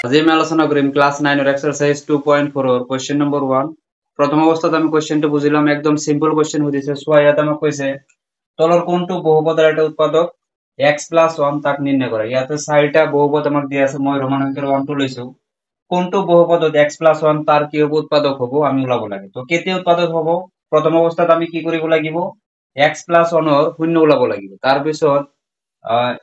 আজি আমি আলোচনা কৰিম ক্লাস 9 এর এক্সারসাইজ 2.4 এর কোশ্চেন নম্বর 1 প্রথম অবস্থাতে আমি কোশ্চেনটা বুঝিলাম একদম সিম্পল কোশ্চেন হইছে সো ইয়াতে আমাক কইছে তলর কোনটো বহুপদের একটা উৎপাদক x + 1 তাক নির্ণয় করা ইয়াতে চাৰিটা বহুপদ আমাক দিয়া আছে মই রোমান অঙ্কের 1 টো লৈছো কোনটো বহুপদত x + 1 তার কি হ'ব উৎপাদক হ'ব আমি ওলাব লাগে তো কেতিয়া উৎপাদক হ'ব প্রথম অবস্থাত আমি কি কৰিব লাগিব x + 1 এৰ শূন্য ওলাব লাগিব তাৰ পিছত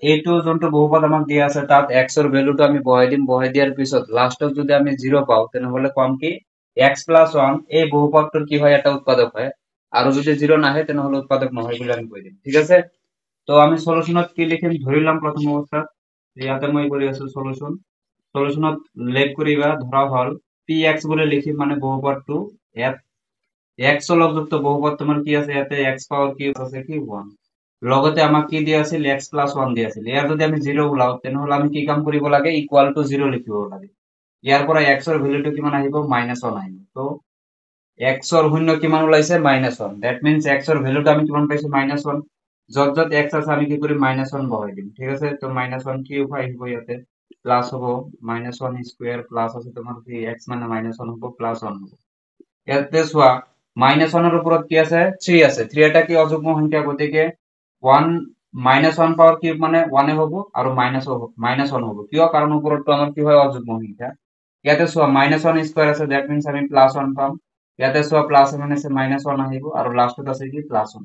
এইটো যোনটো বহুপদ আমাক দিয়া আছে তাত x এর ভ্যালুটো আমি বহাই দিম বহাই দিয়ার পিছত লাস্টত যদি আমি 0 পাও তেনহলে কম কি x + 1 এই বহুপদটোৰ কি হয় এটা উৎপাদক হয় আৰু যদি 0 নাহে তেনহলে উৎপাদক নহয় বুলি আমি কৈ দিম ঠিক আছে তো আমি সলিউশনত কি লিখিম ধৰিলাম প্ৰথম অৱস্থাত ইয়াতে মই কৰি আছো সলিউশনত লেট কৰিবা ধৰা হল px বুলি লিখিম মানে বহুপদটো ইয়াত x লগযুক্ত বহুপদ তোমাৰ কি আছে ইয়াতে x পাওয়ার কি আছে কি 1 লগতে আমাক কি দিয়া আছিল x + 1 দিয়া আছিল ইয়াৰ যদি আমি 0 ওলাও তেনহলে আমি কি কাম কৰিব লাগে ইকুয়াল টু 0 লিখিব লাগে ইয়াৰ পৰা x এর ভ্যালুটো কিমান আহিব -1 আহিব তো x এর শূন্য কিমান ওলাইছে -1 দ্যাট মিন্স x এর ভ্যালুটো আমি কিমান পাইছো -1 যত যত x আছে আমি কি করি -1 বহাই দিম ঠিক আছে তো -1 কি আহিব ইয়াতে প্লাস হ'ব -1 স্কয়ার প্লাস আছে তোমার কি x মানে -1 হ'ব প্লাস 1 হ'ব ইয়াতে সোয়া -1 এর উপৰত কি আছে 3 আছে 3 এটা কি অযুগ্ম সংখ্যা গতিকে 1 -1 পাওয়ার কিউব মানে 1 এ হ'ব আৰু -1 হ'ব কিয় কাৰণ উপৰটো আমাৰ কি হয় অযুগ্ম সংখ্যা ইয়াতে সোয়া -1 স্কয়ার আছে দ্যাট মিন্স আমি +1 পাম ইয়াতে সোয়া প্লাস মানে আছে -1 আহিব আৰু লাস্টত আছে কি +1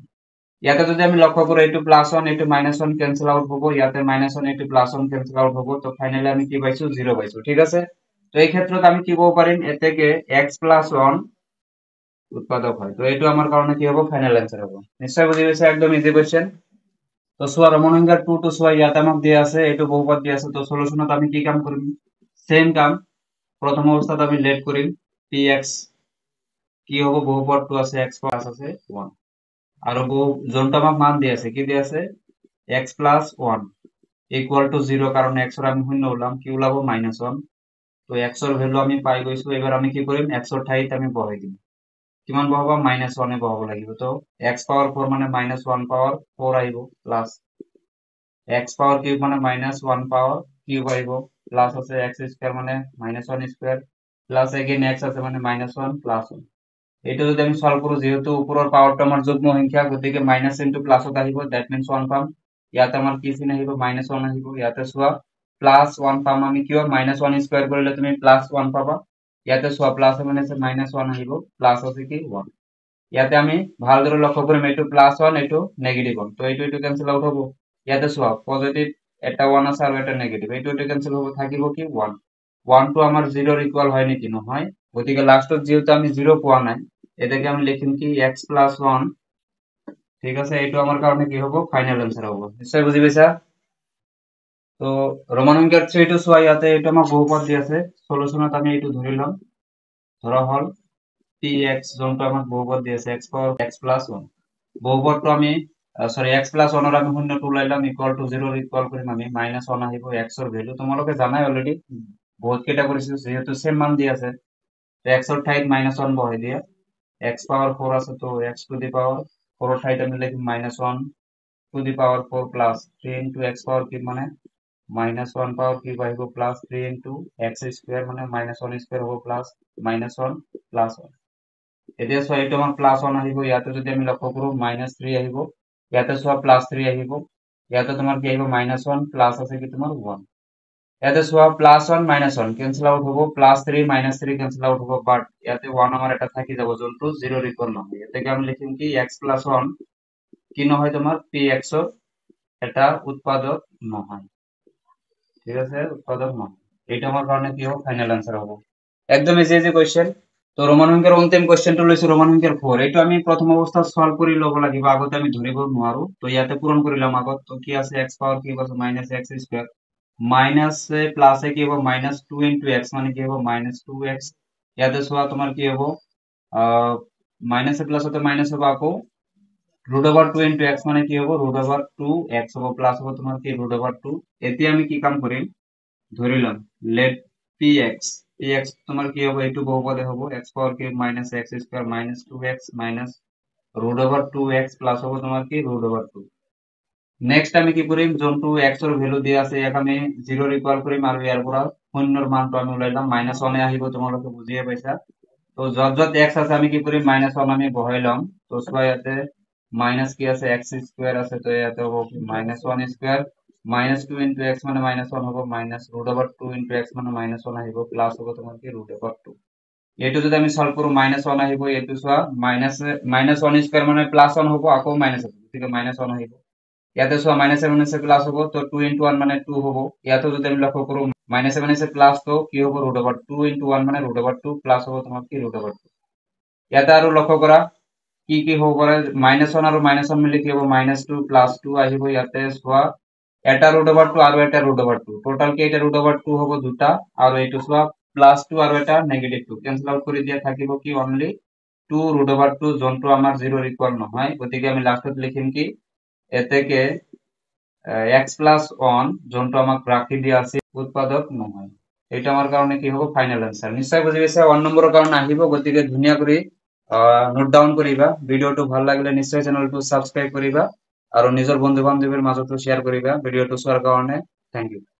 ইয়াতে যদি আমি লক্ষ্য কৰো এইটো +1 এইটো -1 ক্যান্সেল আউট হ'ব ইয়াতে -1 এইটো +1 ক্যান্সেল আউট হ'ব তো ফাইনালি আমি কি পাইছো 0 পাইছো ঠিক আছে তো এই ক্ষেত্ৰত আমি কি ক'ব পাৰিম এতেকে x + 1 উৎপাদক হয় তো এইটো আমাৰ কাৰণে কি হ'ব ফাইনাল आंसर হ'ব নিশ্চয় বুজি পাইছে একদম ইজি কোশ্চেন তো সোয়া রোমান সংখ্যা 2 তো সোয়া ইয়াতে আমাক দিয়া আছে এইটো বহুপদ দিয়া আছে তো সলিউশনত আমি কি কাম কৰিম সেম কাম প্ৰথম অবস্থাত আমি লেট কৰিম px কি হ'ব বহুপদটো আছে x প্লাস আছে 1 আৰু যোনটা আমাক মান দিয়া আছে কি দিয়া আছে x + 1 ইকুয়াল টু 0 কারণ x এর আমি শূন্য ওলাম কি ওলাব -1 তো x এর ভ্যালু আমি পাই গৈছো এবাৰ আমি কি কৰিম x এর ঠাইত আমি বহাই দিম কিমান বহাবা -1 এ বহাব লাগিব তো x পাওয়ার 4 মানে -1 পাওয়ার 4 আহিব প্লাস x পাওয়ার কিউব মানে -1 পাওয়ার কিউব আহিব প্লাস আছে x স্কয়ার মানে -1 স্কয়ার প্লাস अगेन x আছে মানে -1 প্লাস 1 এটা যদি আমি সলভ কৰো যেহেতু উপৰৰ পাওয়াৰটা আমাৰ যুগ্ম সংখ্যা গতিকে মাইনাস ইনটু প্লাসত আহিব দ্যাট মিন্স 1 পাম ইয়াতে আমাৰ কি চিন আহিব -1 আহিব ইয়াতে সোয়া +1 পাম আমি কিয় -1 স্কয়ার কৰিলে তুমি +1 পাবা ইয়াতে সোয়া প্লাস মানে আছে -1 আহিব প্লাস আছে কি 1 ইয়াতে আমি ভালদৰে লক্ষ্য কৰিম এইটো +1 এইটো নেগেটিভ 1 তো এইটো ক্যান্সেল আউট হ'ব ইয়াতে সোয়া পজিটিভ এটা 1 আছে আৰু এটা নেগেটিভ এইটো ক্যান্সেল হ'ব থাকিব কি 1 1 টো আমাৰ 0 এৰ ইকুয়াল হয় নেকি নহয় গতিকে লাস্টত যেহেতু আমি 0 পোৱা নাই এটাকে আমি লিখিম কি x + 1 ঠিক আছে এইটো আমাৰ কাৰণে কি হ'ব ফাইনাল आंसर হ'ব নিশ্চয় বুজি পাইছা তো রোমান অঙ্কের 3 টু সোয়া ইয়াতে এটা আমাক বহুপদ দি আছে সলিউশনত আমি এইটো ধৰিলাম ধৰা হল px যোনটো আমাক বহুপদ দি আছে x + 1 বহুপদটো আমি সরি x + 1 এর আমি শূন্যটো ওলাইলাম ইকুয়াল টু 0 এর ইকুয়াল কৰিম আমি -1 আহিব x এৰ ভ্যালু তোমালোকে জানাই অলৰেডি বহুত কেটা কৰিছো যেহেতু সেম মান দি আছে তো x এর ঠাইত -1 বহাই দিয়া x পাওয়ার 4 আছে তো x টু দি পাওয়ার 4 ঠাইত আমি লিখিম -1 to the power 4 plus 3 into x power cube মানে -1 পাওয়ার কিউব আহিব প্লাস 3 ইনটু x স্কয়ার মানে -1 স্কয়ার হ'ব প্লাস -1 প্লাস 1 এতিয়া সোয়া এইটো আমাৰ +1 আহিব ইয়াতে যদি আমি লক্ষ্য কৰো -3 আহিব ইয়াতে সোয়া +3 আহিব ইয়াতে তোমাৰ কি আহিব -1 প্লাস আছে কি তোমাৰ 1 ইয়াতে সোয়া +1 -1 ক্যান্সেল আউট হ'ব +3 -3 ক্যান্সেল আউট হ'ব বাট ইয়াতে 1 আমাৰ এটা থাকি যাব যোনটো 0 এর ইকুয়াল নহয় এটাকে আমি লিখিম কি x + 1 কি নহয় তোমাৰ px এর এটা উৎপাদক নহয় ঠিক আছে উৎপাদক নহয় এটা আমার কারণে কি হবে ফাইনাল आंसर হবে একদম ইজি কোশ্চেন তো রোমান অঙ্কের অন্তিম কোশ্চেনটো লৈছো রোমান অঙ্কের 4 এইটো আমি প্রথম অবস্থা সলভ কৰি লব লাগিব আগতে আমি ধৰিব নোৱাৰো তো ইয়াতে পূৰণ কৰিলাম আগত তো কি আছে x পাওয়ার কি আছে -x স্কয়ার মাইনাস প্লাস এ কি হবে -2 ইনটু x মানে কি হবে -2x ইয়াতে সোয়া তোমার কি হবে মাইনাস এ প্লাস হতে মাইনাস হবে আকৌ √2 ইনটু x মানে কি হবে √2x হবে প্লাস হবে তোমার কি √2 এতিয়া আমি কি কাম কৰিম ধৰিলাম let px তোমার কি হবে এইটো বহুপদে হ'ব x পাওয়ার কি -x square -2x √2x plus হবে তোমার কি √2 নেক্সট আমি কি কৰিম যোনটো x এৰ ভ্যালু দিয়া আছে ইয়াক আমি 0 এৰ ইকুয়াল কৰিম আৰু ইয়াৰ পৰা শূন্যৰ মানটো আমি ওলাইলাম -1 আহিব তোমালোকে বুজিয়ে পাইছা তো যত যত x আছে আমি কি করি -1 আমি বহাই লম তো চোৱা ইয়াতে মাইনাস কি আছে x স্কয়ার আছে তো ইয়াতে হ'ব -1 স্কয়ার -2 into x মানে -1 হ'ব -√2 into x মানে -1 আহিব প্লাস হ'ব তোমাৰ কি √2 এইটো যদি আমি সলভ কৰো -1 আহিব এইটো চোৱা -1 স্কয়ার মানে +1 হ'ব আকৌ মাইনাস হ'ব ঠিক আছে -1 আহিব ইয়াতে চোৱা -1 প্লাস হ'ব তো 2 into 1 মানে 2 হ'ব ইয়াতে যদি আমি লক্ষ্য কৰো -1 প্লাস তো কি হ'ব √2 into 1 মানে √2 প্লাস হ'ব তোমাৰ কি √2 ইয়াতে আৰু লক্ষ্য কৰা কি হ'ব পাৰে -1 আৰু -1 মিলি কি হ'ব -2 +2 আহিব ইয়াতে চোৱা এটা √2 আৰু এটা √2 টোটাল কি এটা √2 হ'ব দুটা আৰু এইটো চোৱা +2 আৰু এটা -2 কেনসেল আউট কৰি দিয়া থাকিব কি অনলি 2 √2 যোনটো আমাৰ 0 ৰ ইকুয়াল নহয় গতিকে আমি লাষ্টত লিখিম কি এতেকে x + 1 যোনটো আমাক ৰাখি দিয়া আছে উৎপাদক নহয় এটা আমাৰ কাৰণে কি হ'ব ফাইনাল আনসাৰ নিশ্চয় বুজি পাইছা 1 নম্বৰৰ কাৰণে আহিব গতিকে ধুনিয়া কৰি নোট ডাউন কৰিবা ভিডিওটো ভাল লাগিলে নিশ্চয় চেনেলটো সাবস্ক্ৰাইব কৰিবা আৰু নিজৰ বন্ধু বান্ধৱীৰ মাজতো শেয়াৰ কৰিবা ভিডিওটো চোৱাৰ কাৰণে থ্যাংক ইউ